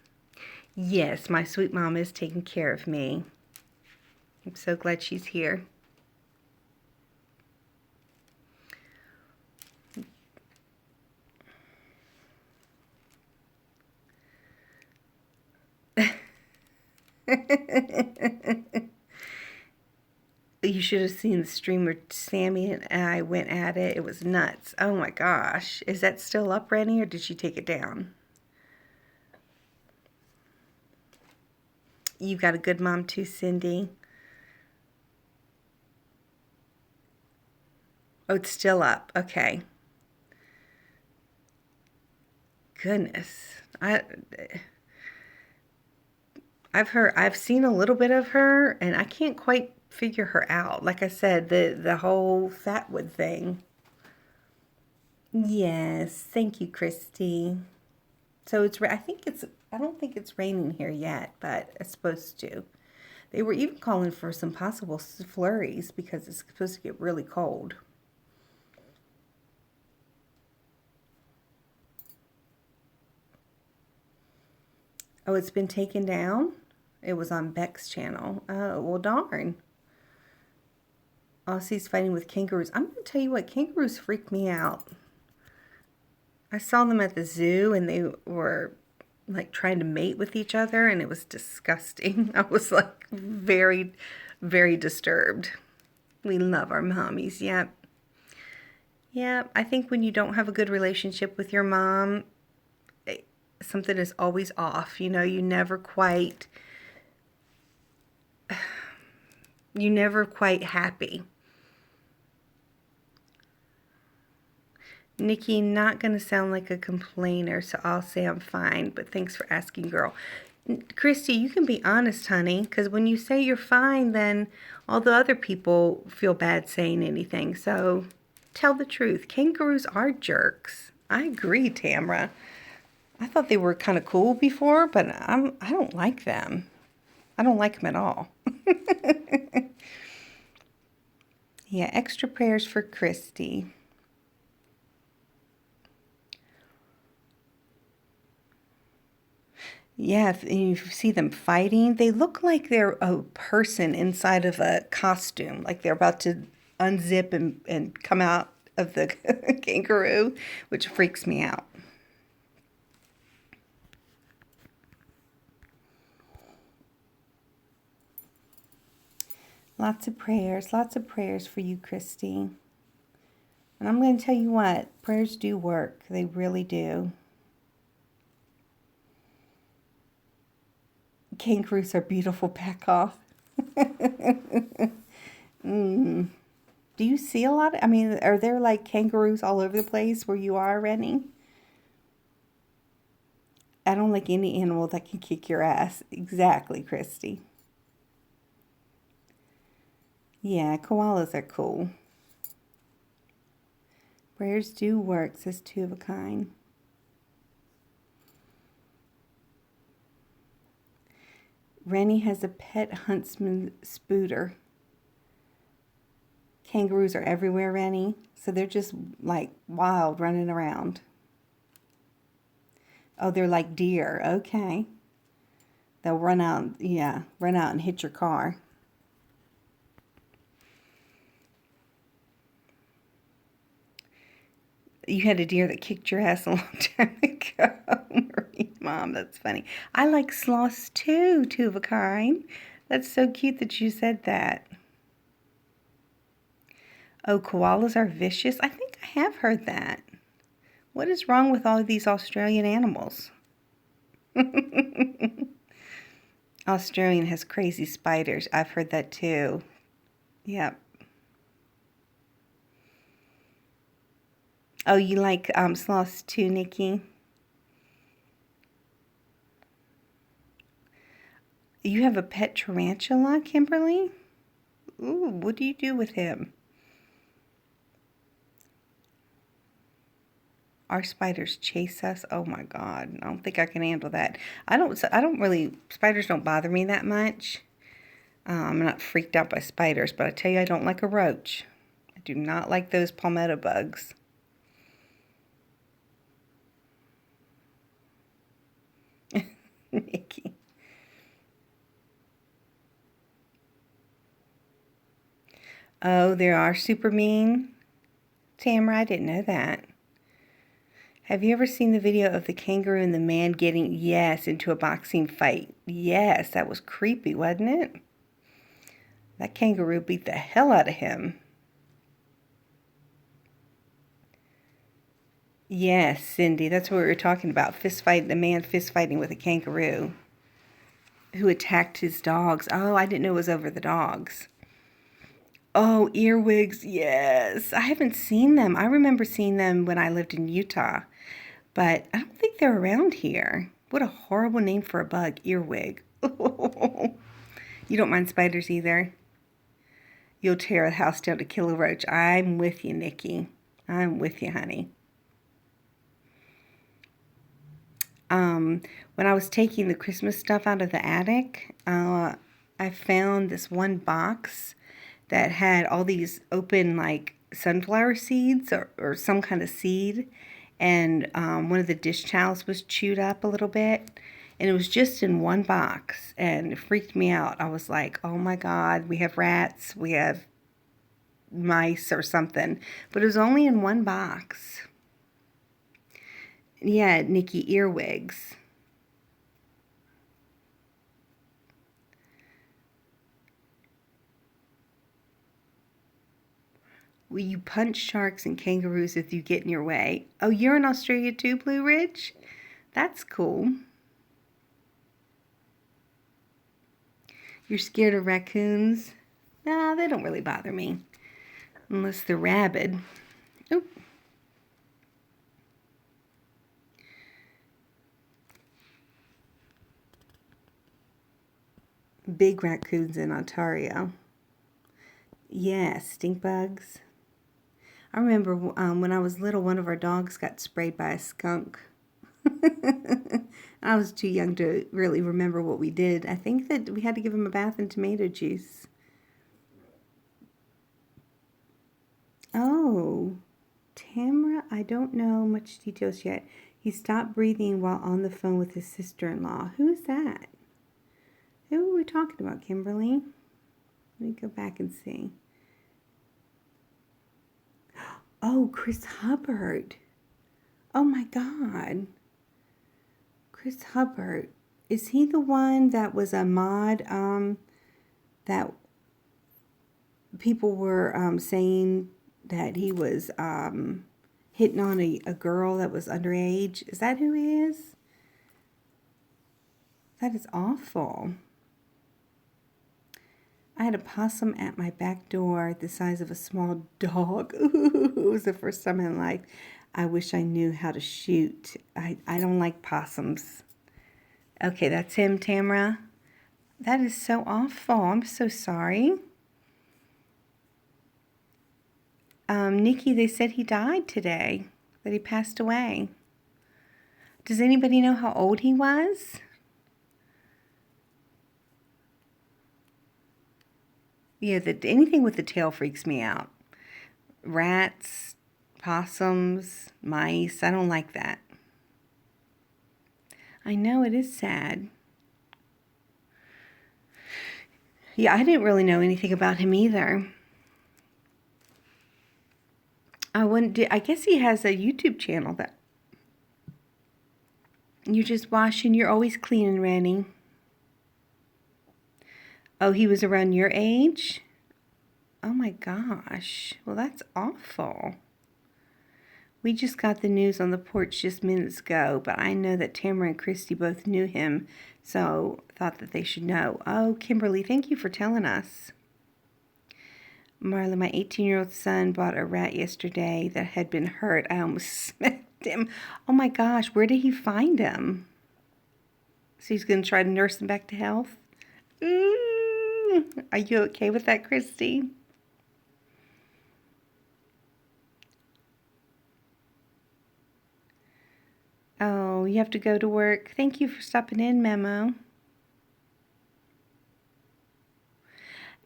Yes, my sweet mom is taking care of me. I'm so glad she's here. You should have seen the stream where Sammy and I went at it. It was nuts. Oh my gosh. Is that still up, Rennie, or did she take it down? You got a good mom too, Cindy. Oh, it's still up. Okay. Goodness. I've seen a little bit of her, and I can't quite figure her out. Like I said, the whole Fatwood thing. Yes, thank you, Christy. So I don't think it's raining here yet, but it's supposed to. They were even calling for some possible flurries because it's supposed to get really cold. Oh, it's been taken down? It was on Beck's channel. Oh, well, darn. Aussies fighting with kangaroos. I'm going to tell you what, kangaroos freak me out. I saw them at the zoo, and they were like trying to mate with each other, and it was disgusting. I was like very, very disturbed. We love our mommies. Yep. Yeah, I think when you don't have a good relationship with your mom, something is always off. You know, you never quite happy. Nikki, not going to sound like a complainer, so I'll say I'm fine, but thanks for asking, girl. Christy, you can be honest, honey, because when you say you're fine, then all the other people feel bad saying anything. So tell the truth. Kangaroos are jerks. I agree, Tamra. I thought they were kind of cool before, but I don't like them. I don't like them at all. Yeah, extra prayers for Christy. Yeah, if you see them fighting, they look like they're a person inside of a costume, like they're about to unzip and come out of the kangaroo, which freaks me out. Lots of prayers for you, Christy. And I'm going to tell you what, prayers do work. They really do. Kangaroos are beautiful, back off. Mm. Do you see a lot? I mean, are there like kangaroos all over the place where you are, Rennie? I don't like any animal that can kick your ass. Exactly, Christy. Yeah, koalas are cool. Prayers do work, says Two of a Kind. Rennie has a pet huntsman spooter. Kangaroos are everywhere, Rennie. So they're just like wild running around. Oh, they're like deer. Okay. They'll run out, yeah, run out and hit your car. You had a deer that kicked your ass a long time ago, Marie. Mom, that's funny. I like sloths too, Two of a Kind. That's so cute that you said that. Oh, koalas are vicious? I think I have heard that. What is wrong with all of these Australian animals? Australian has crazy spiders. I've heard that too. Yep. Oh, you like sloths too, Nikki? You have a pet tarantula, Kimberly? Ooh, what do you do with him? Our spiders chase us. Oh my God, I don't think I can handle that. I don't really. Spiders don't bother me that much. I'm not freaked out by spiders, but I tell you, I don't like a roach. I do not like those palmetto bugs. Nikki. Oh, they are super mean. Tamara, I didn't know that. Have you ever seen the video of the kangaroo and the man getting, yes, into a boxing fight? Yes, that was creepy, wasn't it? That kangaroo beat the hell out of him. Yes, Cindy, that's what we were talking about. The man fist fighting with a kangaroo who attacked his dogs. Oh, I didn't know it was over the dogs. Oh, earwigs, yes. I haven't seen them. I remember seeing them when I lived in Utah, but I don't think they're around here. What a horrible name for a bug, earwig. You don't mind spiders either? You'll tear a house down to kill a roach. I'm with you, Nikki. I'm with you, honey. When I was taking the Christmas stuff out of the attic, I found this one box that had all these open, like, sunflower seeds or some kind of seed. And one of the dish towels was chewed up a little bit. And it was just in one box. And it freaked me out. I was like, oh my God, we have rats, we have mice or something. But it was only in one box. Yeah, Nikki, earwigs. Will you punch sharks and kangaroos if you get in your way? Oh, you're in Australia too, Blue Ridge? That's cool. You're scared of raccoons? Nah, they don't really bother me. Unless they're rabid. Oop. Big raccoons in Ontario. Yeah, stink bugs. I remember when I was little, one of our dogs got sprayed by a skunk. I was too young to really remember what we did. I think that we had to give him a bath in tomato juice. Oh, Tamara, I don't know much details yet. He stopped breathing while on the phone with his sister-in-law. Who is that? Who are we talking about, Kimberly? Let me go back and see. Oh, Chris Hubbard. Oh my God. Chris Hubbard. Is he the one that was a mod that people were saying that he was hitting on a girl that was underage? Is that who he is? That is awful. I had a possum at my back door the size of a small dog. Ooh, it was the first time in life. I wish I knew how to shoot. I don't like possums. Okay, that's him, Tamara. That is so awful. I'm so sorry. Nikki, they said he died today, that he passed away. Does anybody know how old he was? Yeah, anything with the tail freaks me out. Rats, possums, mice, I don't like that. I know, it is sad. Yeah, I didn't really know anything about him either. I guess he has a YouTube channel that you're just washing, you're always cleaning, Rennie. Oh, he was around your age? Oh my gosh. Well, that's awful. We just got the news on the porch just minutes ago, but I know that Tamara and Christy both knew him, so thought that they should know. Oh, Kimberly, thank you for telling us. Marla, my 18-year-old son bought a rat yesterday that had been hurt. I almost smacked him. Oh my gosh, where did he find him? So he's going to try to nurse him back to health? Are you okay with that, Christy? Oh, you have to go to work. Thank you for stopping in, Memo.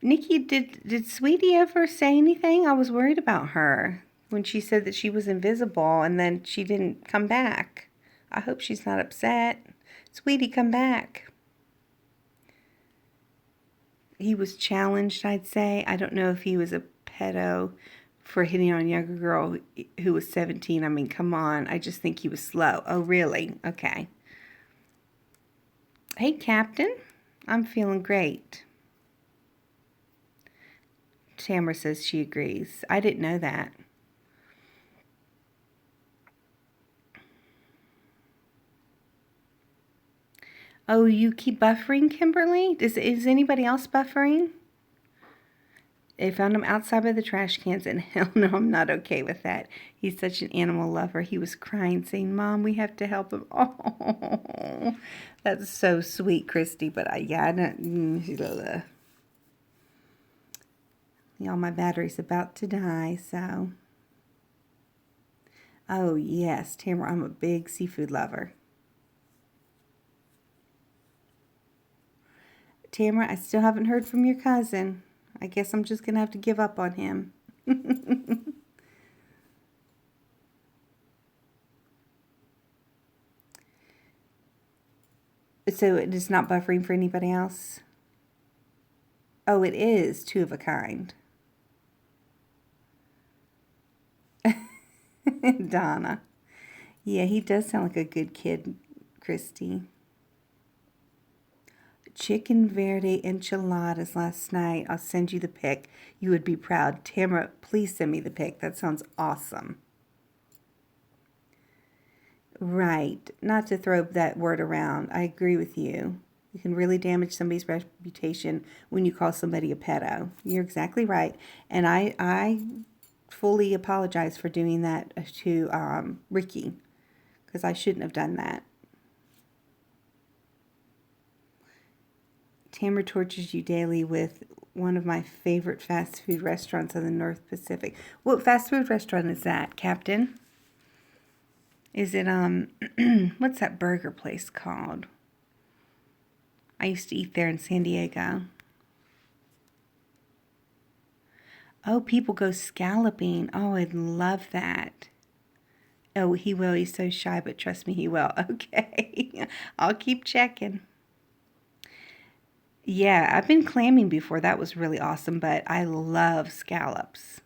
Nikki, did Sweetie ever say anything? I was worried about her when she said that she was invisible and then she didn't come back. I hope she's not upset. Sweetie, come back. He was challenged, I'd say. I don't know if he was a pedo for hitting on a younger girl who was 17. I mean, come on. I just think he was slow. Oh, really? Okay. Hey, Captain. I'm feeling great. Tamara says she agrees. I didn't know that. Oh, you keep buffering, Kimberly? Is anybody else buffering? They found him outside by the trash cans, and hell no, I'm not okay with that. He's such an animal lover. He was crying, saying, Mom, we have to help him. Oh, that's so sweet, Christy. But I don't. Y'all, my battery's about to die, so. Oh, yes, Tamara, I'm a big seafood lover. Tamara, I still haven't heard from your cousin. I guess I'm just going to have to give up on him. So it is not buffering for anybody else? Oh, it is two of a kind. Donna. Yeah, he does sound like a good kid, Christy. Chicken verde enchiladas last night. I'll send you the pic. You would be proud. Tamara, please send me the pic. That sounds awesome. Right. Not to throw that word around. I agree with you. You can really damage somebody's reputation when you call somebody a pedo. You're exactly right. And I fully apologize for doing that to Ricky, because I shouldn't have done that. Tamara tortures you daily with one of my favorite fast food restaurants on the North Pacific. What fast food restaurant is that, Captain? Is it, what's that burger place called? I used to eat there in San Diego. Oh, people go scalloping. Oh, I'd love that. Oh, he will. He's so shy, but trust me, he will. Okay. I'll keep checking. Yeah, I've been clamming before. That was really awesome, but I love scallops.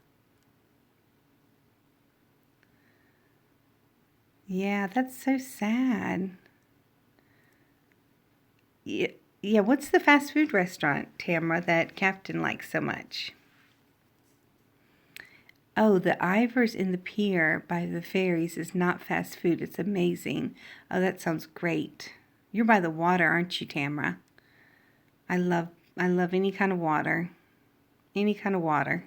Yeah, that's so sad. Yeah, yeah, what's the fast food restaurant, Tamara, that Captain likes so much? Oh, the Ivers in the Pier by the ferries is not fast food. It's amazing. Oh, that sounds great. You're by the water, aren't you, Tamara? I love I love any kind of water. Any kind of water.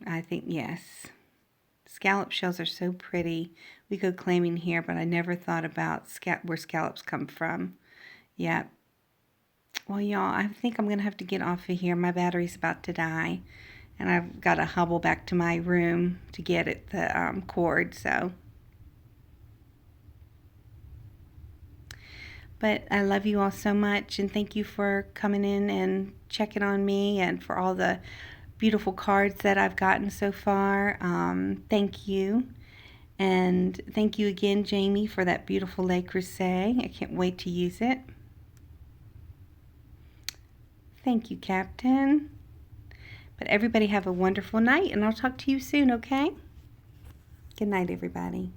I think yes. Scallop shells are so pretty. We go clamming here, but I never thought about where scallops come from. Yeah. Well, y'all, I think I'm going to have to get off of here. My battery's about to die, and I've got to hobble back to my room to get it the cord. So, but I love you all so much, and thank you for coming in and checking on me, and for all the beautiful cards that I've gotten so far. Thank you. And thank you again, Jamie, for that beautiful Le Creuset. I can't wait to use it. Thank you, Captain. But everybody have a wonderful night, and I'll talk to you soon, okay? Good night, everybody.